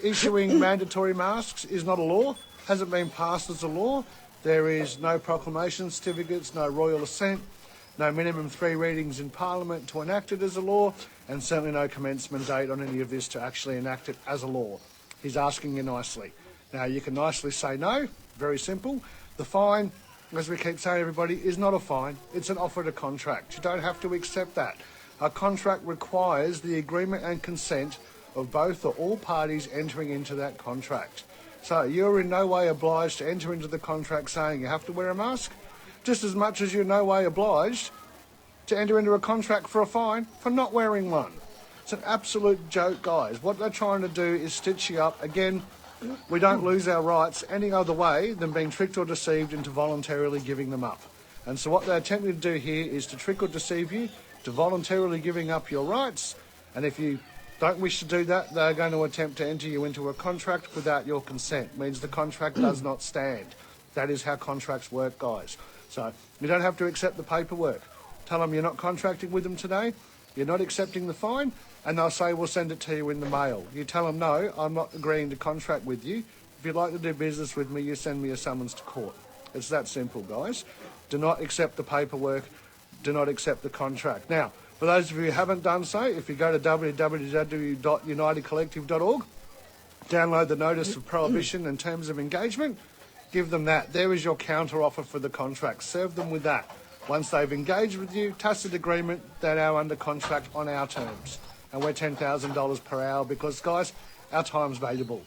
Issuing mandatory masks is not a law, hasn't been passed as a law. There is no proclamation certificates, no royal assent, no minimum 3 readings in Parliament to enact it as a law, and certainly no commencement date on any of this to actually enact it as a law. He's asking you nicely. Now, you can nicely say no, very simple. The fine, as we keep saying, everybody, is not a fine. It's an offer to contract. You don't have to accept that. A contract requires the agreement and consent of both or all parties entering into that contract. So you're in no way obliged to enter into the contract saying you have to wear a mask, just as much as you're in no way obliged to enter into a contract for a fine for not wearing one. It's an absolute joke, guys. What they're trying to do is stitch you up. Again, we don't lose our rights any other way than being tricked or deceived into voluntarily giving them up. And so what they're attempting to do here is to trick or deceive you to voluntarily giving up your rights. And if you don't wish to do that, they're going to attempt to enter you into a contract without your consent. It means the contract does not stand. That is how contracts work, guys. So you don't have to accept the paperwork. Tell them you're not contracting with them today, you're not accepting the fine, and they'll say, we'll send it to you in the mail. You tell them, no, I'm not agreeing to contract with you. If you'd like to do business with me, you send me a summons to court. It's that simple, guys. Do not accept the paperwork. Do not accept the contract. Now, for those of you who haven't done so, if you go to www.unitedcollective.org, download the Notice of Prohibition and Terms of Engagement, give them that. There is your counter offer for the contract. Serve them with that. Once they've engaged with you, tacit agreement, they're now under contract on our terms. And we're $10,000 per hour because, guys, our time's valuable.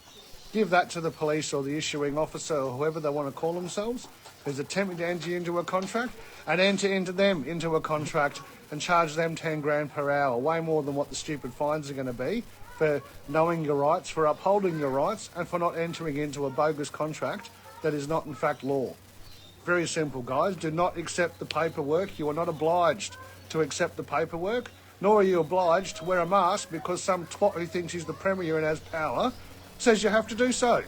Give that to the police or the issuing officer or whoever they want to call themselves who's attempting to enter you into a contract, and enter into them into a contract and charge them 10 grand per hour, way more than what the stupid fines are going to be for knowing your rights, for upholding your rights, and for not entering into a bogus contract that is not in fact law. Very simple, guys. Do not accept the paperwork. You are not obliged to accept the paperwork, nor are you obliged to wear a mask because some twat who thinks he's the Premier and has power says you have to do so.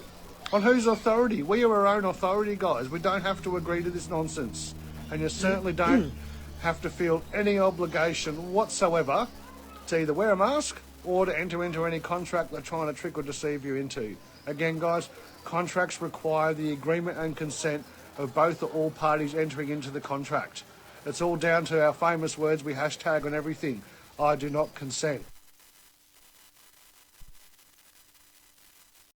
On whose authority? We are our own authority, guys. We don't have to agree to this nonsense. And you certainly don't have to feel any obligation whatsoever to either wear a mask or to enter into any contract they're trying to trick or deceive you into. Again, guys, contracts require the agreement and consent of both or all parties entering into the contract. It's all down to our famous words we hashtag on everything. I do not consent.